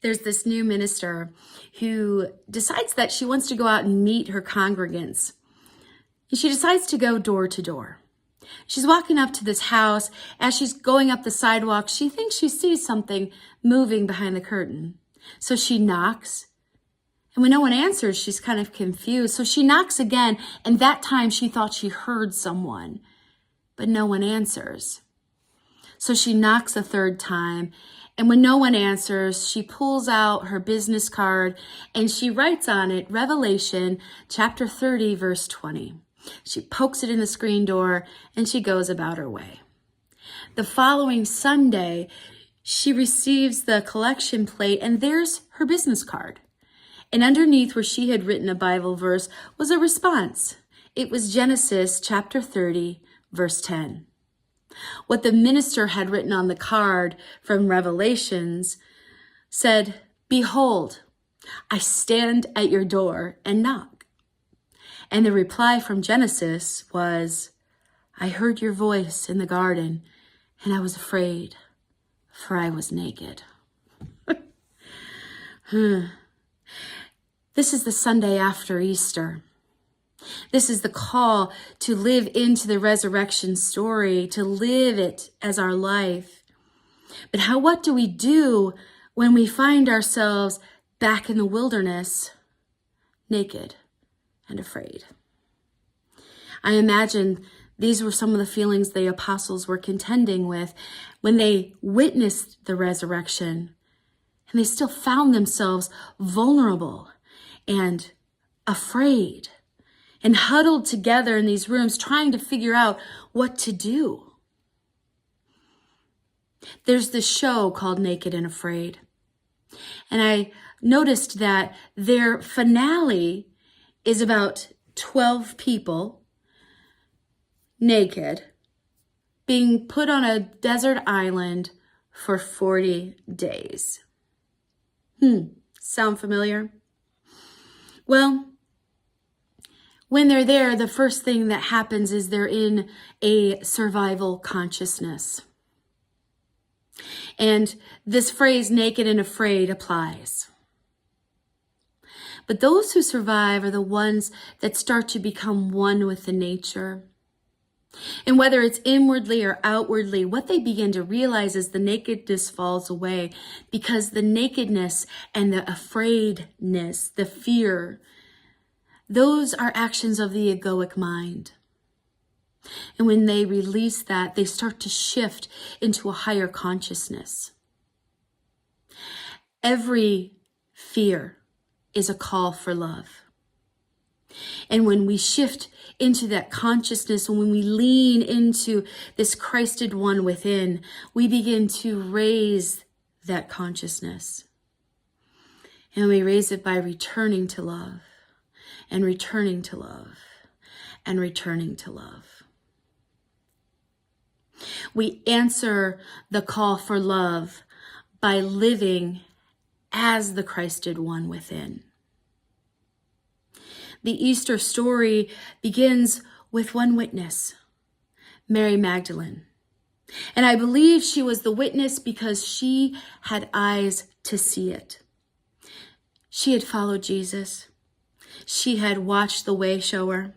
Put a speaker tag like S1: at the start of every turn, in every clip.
S1: There's this new minister who decides that she wants to go out and meet her congregants. And she decides to go door to door. She's walking up to this house. As she's going up the sidewalk, she thinks she sees something moving behind the curtain. So she knocks. And when no one answers, she's kind of confused. So she knocks again, and that time she thought she heard someone, but no one answers. So she knocks a third time, and when no one answers, she pulls out her business card and she writes on it, Revelation chapter 30, verse 20. She pokes it in the screen door and she goes about her way. The following Sunday, she receives the collection plate and there's her business card. And underneath where she had written a Bible verse was a response. It was Genesis chapter 30, verse 10. What the minister had written on the card from Revelations said, Behold, I stand at your door and knock. And the reply from Genesis was, I heard your voice in the garden and I was afraid, for I was naked. This is the Sunday after Easter. This is the call to live into the resurrection story, to live it as our life. But what do we do when we find ourselves back in the wilderness, naked and afraid? I imagine these were some of the feelings the apostles were contending with when they witnessed the resurrection, and they still found themselves vulnerable and afraid, and huddled together in these rooms trying to figure out what to do. There's this show called Naked and Afraid. And I noticed that their finale is about 12 people naked being put on a desert island for 40 days. Sound familiar? Well, when they're there, the first thing that happens is they're in a survival consciousness. And this phrase, naked and afraid, applies. But those who survive are the ones that start to become one with the nature. And whether it's inwardly or outwardly, what they begin to realize is the nakedness falls away, because the nakedness and the afraidness, the fear, those are actions of the egoic mind. And when they release that, they start to shift into a higher consciousness. Every fear is a call for love. And when we shift into that consciousness, and when we lean into this Christed one within, we begin to raise that consciousness. And we raise it by returning to love. And returning to love, and returning to love. We answer the call for love by living as the Christed one within. The Easter story begins with one witness, Mary Magdalene. And I believe she was the witness because she had eyes to see it. She had followed Jesus. She had watched the way shower,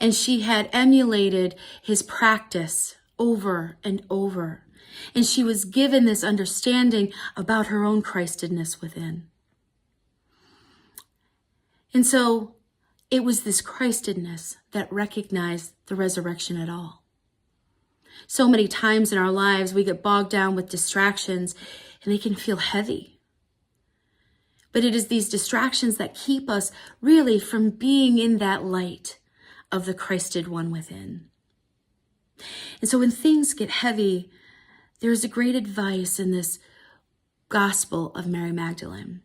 S1: and she had emulated his practice over and over. And she was given this understanding about her own Christedness within. And so it was this Christedness that recognized the resurrection at all. So many times in our lives, we get bogged down with distractions, and they can feel heavy. But it is these distractions that keep us really from being in that light of the Christed one within. And so when things get heavy, there is a great advice in this gospel of Mary Magdalene.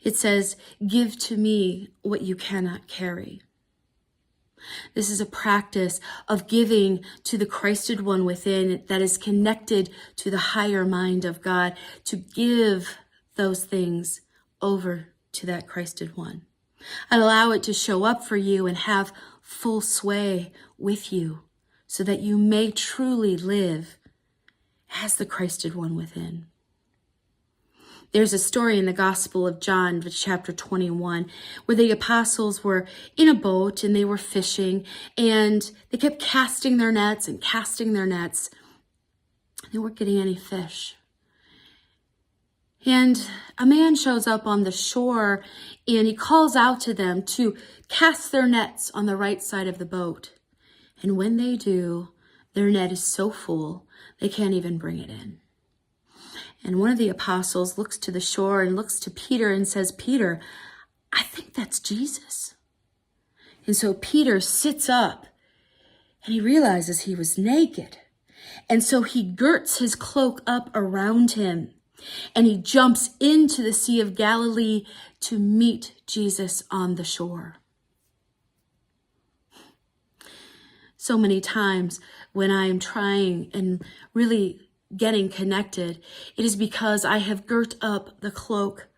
S1: It says, give to me what you cannot carry. This is a practice of giving to the Christed one within that is connected to the higher mind of God, to give those things over to that Christed one. And allow it to show up for you and have full sway with you so that you may truly live as the Christed one within. There's a story in the Gospel of John, chapter 21, where the apostles were in a boat and they were fishing, and they kept casting their nets and casting their nets. They weren't getting any fish. And a man shows up on the shore and he calls out to them to cast their nets on the right side of the boat. And when they do, their net is so full, they can't even bring it in. And one of the apostles looks to the shore and looks to Peter and says, "Peter, I think that's Jesus." And so Peter sits up and he realizes he was naked. And so he girts his cloak up around him and he jumps into the Sea of Galilee to meet Jesus on the shore. So many times when I am trying and really getting connected, it is because I have girt up the cloak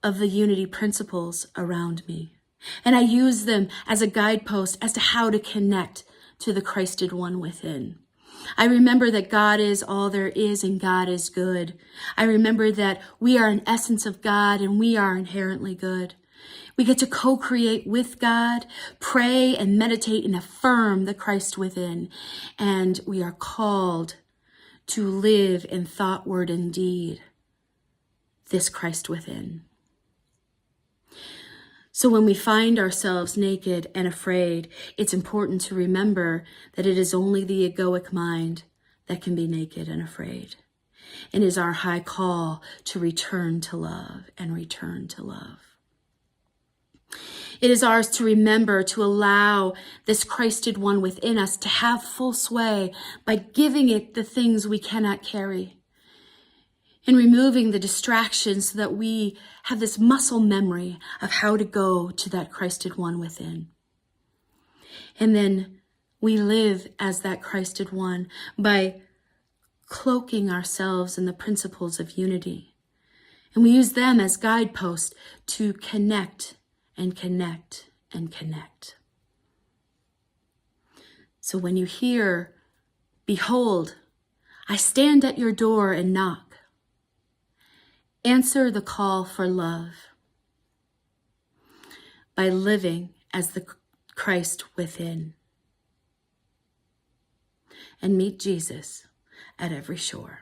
S1: of the unity principles around me. And I use them as a guidepost as to how to connect to the Christed one within. I remember that God is all there is and God is good. I remember that we are an essence of God and we are inherently good. We get to co-create with God, pray and meditate and affirm the Christ within. And we are called to live in thought, word, and deed this Christ within. So when we find ourselves naked and afraid, it's important to remember that it is only the egoic mind that can be naked and afraid. It is our high call to return to love and return to love. It is ours to remember to allow this Christed one within us to have full sway by giving it the things we cannot carry and removing the distractions so that we have this muscle memory of how to go to that Christed one within. And then we live as that Christed one by cloaking ourselves in the principles of unity. And we use them as guideposts to connect and connect and connect. So when you hear, "Behold, I stand at your door and knock," answer the call for love by living as the Christ within. And meet Jesus at every shore.